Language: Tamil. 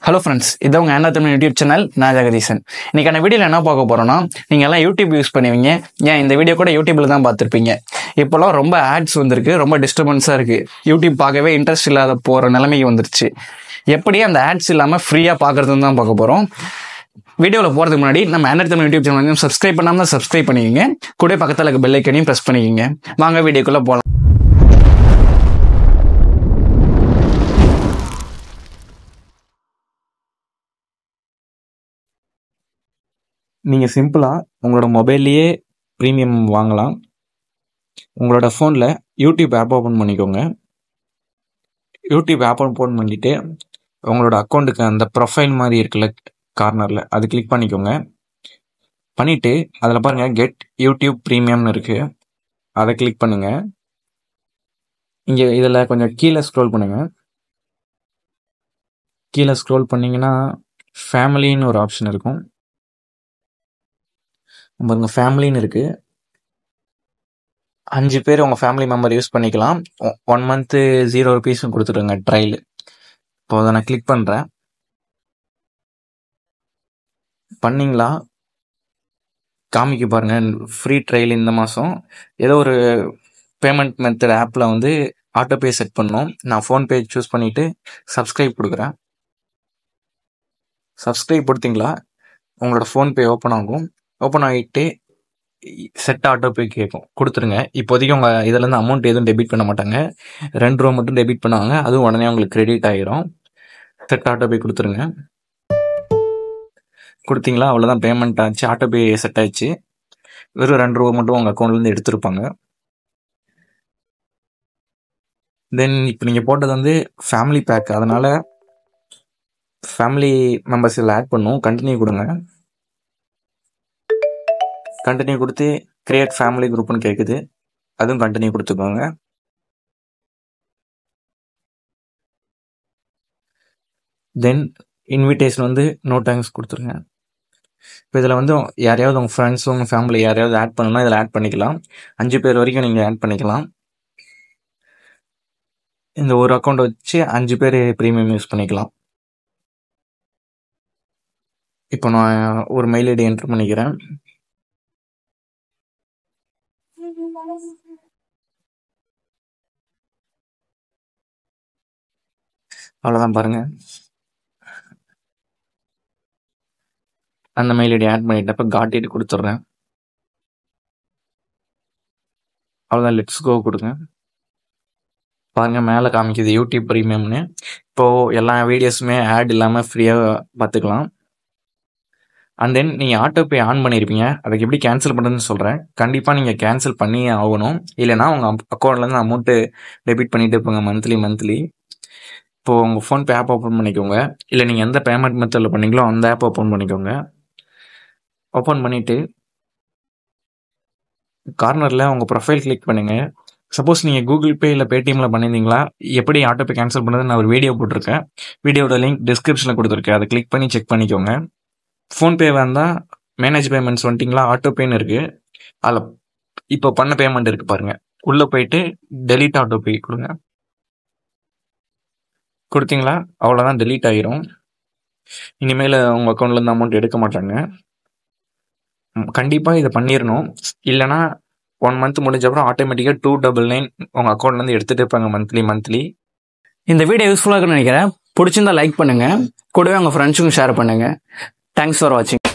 ஹலோ ஃப்ரெண்ட்ஸ், இது உங்கள் ஆண்ட்ராய்ட் தமிழ் யூடியூப் சேனல். நான் ஜெகதீசன். இன்றைக்கான வீடியோவில் என்ன பார்க்க போகிறோன்னா, நீங்கள் எல்லாம் யூடியூப் யூஸ் பண்ணுவீங்க. ஏன் இந்த வீடியோ கூட யூடியூப்பில் தான் பார்த்துருப்பீங்க. இப்போலாம் ரொம்ப ஆட்ஸ் வந்திருக்கு, ரொம்ப டிஸ்டர்பன்ஸாக இருக்குது. யூடியூப் பார்க்கவே இன்ட்ரெஸ்ட் இல்லாத போகிற நிலைமைக்கு வந்துருச்சு. எப்படி அந்த ஆட்ஸ் இல்லாமல் ஃப்ரீயாக பார்க்குறதுன்னு தான் பார்க்க போகிறோம். வீடியோவில் போகிறதுக்கு முன்னாடி நம்ம Android Tamil YouTube channel subscribe பண்ணாமல் சப்ஸ்கிரைப் பண்ணிக்கோங்க. கூட பக்கத்தில் இருக்க பெல் ஐக்கனையும் ப்ரெஸ் பண்ணிக்கோங்க. வாங்க வீடியோக்குள்ளே போகலாம். நீங்கள் சிம்பிளாக உங்களோட மொபைல்லையே ப்ரீமியம் வாங்கலாம். உங்களோட ஃபோனில் யூடியூப் ஆப் ஓப்பன் பண்ணிக்கோங்க. யூடியூப் ஆப் ஓப்பன் பண்ணிவிட்டு உங்களோட அக்கௌண்ட்டுக்கு அந்த ப்ரொஃபைல் மாதிரி இருக்குல்ல கார்னரில், அது கிளிக் பண்ணிக்கோங்க. பண்ணிவிட்டு அதில் பாருங்கள் கெட் யூடியூப் ப்ரீமியம்னு இருக்குது, அதை கிளிக் பண்ணுங்கள். இங்கே இதில் கொஞ்சம் கீழே ஸ்க்ரோல் பண்ணுங்கள். கீழே ஸ்க்ரோல் பண்ணிங்கன்னா ஃபேமிலின்னு ஒரு ஆப்ஷன் இருக்கும். பாருங்கள் ஃபேமிலின்னு இருக்குது. 5 பேர் உங்கள் ஃபேமிலி மெம்பர் யூஸ் பண்ணிக்கலாம். 1 மந்த்து 0 rupees கொடுத்துருங்க ட்ரையல். இப்போ அதை நான் கிளிக் பண்ணுறேன். பண்ணிங்களா காமிக்க பாருங்கள் ஃப்ரீ ட்ரையல் இந்த மாதம். ஏதோ ஒரு பேமெண்ட் மெத்தட் ஆப்பில் வந்து ஆட்டோபே செட் பண்ணோம். நான் ஃபோன்பே சூஸ் பண்ணிவிட்டு சப்ஸ்கிரைப் கொடுக்குறேன். சப்ஸ்கிரைப் கொடுத்தீங்களா உங்களோட ஃபோன்பே ஓப்பன் ஆகும். ஓப்பன் ஆகிட்டு செட் ஆட்டோபே கேட்கும், கொடுத்துருங்க. இப்போதைக்கு உங்கள் இதிலேருந்து அமௌண்ட் எதுவும் டெபிட் பண்ண மாட்டாங்க. 2 ரூபா மட்டும் டெபிட் பண்ணுவாங்க. அதுவும் உடனே உங்களுக்கு கிரெடிட் ஆகிரும். செட் ஆட்டோபே கொடுத்துருங்க. கொடுத்தீங்களா அவ்வளோதான், பேமெண்ட் ஆச்சு, ஆட்டோபே செட் ஆச்சு. வெறும் 2 ரூபா மட்டும் உங்கள் அக்கௌண்ட்லேருந்து எடுத்துருப்பாங்க. தென் இப்போ நீங்கள் போட்டது வந்து ஃபேமிலி பேக், அதனால் ஃபேமிலி மெம்பர்ஸ் இதில் ஆட் பண்ணும். கண்டினியூ கொடுங்க. கண்டினியூ கொடுத்து கிரியேட் ஃபேமிலி குரூப்னு கேட்குது, அதுவும் கண்டினியூ கொடுத்துக்கோங்க. தென் இன்விடேஷன் வந்து நோ தேங்க்ஸ் கொடுத்துருங்க. இப்போ இதில் வந்து யாரையாவது உங்கள் ஃப்ரெண்ட்ஸ் உங்கள் ஃபேமிலி யாரையாவது ஆட் பண்ணணும்னா இதில் ஆட் பண்ணிக்கலாம். 5 பேர் வரைக்கும் நீங்கள் ஆட் பண்ணிக்கலாம். இந்த ஒரு அக்கௌண்ட் வச்சு 5 பேர் ப்ரீமியம் யூஸ் பண்ணிக்கலாம். இப்போ நான் ஒரு மெயில் ஐடி என்ட்ரு பண்ணிக்கிறேன். அவ்வளோதான் பாருங்கள், அந்த மெயில் ஐடி ஆட் பண்ணிட்டப்போ காட் ஐடி கொடுத்துட்றேன். அவ்வளோதான், லெட்ஸ் கோ கொடுங்க. பாருங்கள் மேலே காமிக்குது யூடியூப் ப்ரீமியம்னு. இப்போது எல்லா வீடியோஸுமே ஆட் இல்லாமல் ஃப்ரீயாக பார்த்துக்கலாம். அண்ட் தென் நீங்கள் ஆட்டோபே ஆன் பண்ணியிருப்பீங்க, அதுக்கு எப்படி கேன்சல் பண்ணுறதுன்னு சொல்கிறேன். கண்டிப்பாக நீங்கள் கேன்சல் பண்ணியே ஆகணும், இல்லைனா உங்கள் அக்கௌண்ட்லேருந்து அமௌண்ட்டு டெபிட் பண்ணிட்டு இருப்பாங்க மந்த்லி. இப்போது உங்கள் ஃபோன்பே ஆப் ஓப்பன் பண்ணிக்கோங்க, இல்லை நீங்கள் எந்த பேமெண்ட் மெத்தடில் பண்ணீங்களோ அந்த ஆப் ஓப்பன் பண்ணிக்கோங்க. ஓப்பன் பண்ணிவிட்டு கார்னரில் உங்கள் ப்ரொஃபைல் கிளிக் பண்ணுங்கள். சப்போஸ் நீங்கள் கூகுள் பே இல்லை பேடிஎம்மில் பண்ணியிருந்தீங்களா, எப்படி ஆட்டோபே கேன்சல் பண்ணுறது நான் ஒரு வீடியோ போட்டிருக்கேன். வீடியோட லிங்க் டிஸ்கிரிப்ஷனில் கொடுத்துருக்கேன், அதை கிளிக் பண்ணி செக் பண்ணிக்கோங்க. ஃபோன்பே வந்தால் மேனேஜ் பேமெண்ட்ஸ் வந்துட்டிங்களா, ஆட்டோபேன்னு இருக்குது. அதில் இப்போ பண்ண பேமெண்ட் இருக்குது பாருங்கள், உள்ளே போயிட்டு டெலீட் ஆட்டோபே கொடுங்க. கொடுத்தீங்களா அவ்வளோதான், டெலீட் ஆகிரும். இனிமேல் உங்கள் அக்கௌண்ட்லேருந்து அமௌண்ட் எடுக்க மாட்டாங்க. கண்டிப்பாக இதை பண்ணிடணும், இல்லைனா 1 மந்த் முடிஞ்ச அப்புறம் ஆட்டோமேட்டிக்காக 299 உங்கள் அக்கௌண்ட்லேருந்து எடுத்துகிட்டு இருப்பாங்க மந்த்லி. இந்த வீடியோ யூஸ்ஃபுல்லாக இருக்குன்னு நினைக்கிறேன். பிடிச்சிருந்தா லைக் பண்ணுங்கள், கூடவே உங்கள் ஃப்ரெண்ட்ஸுக்கும் ஷேர் பண்ணுங்கள். தேங்க்ஸ் ஃபார் வாட்சிங்.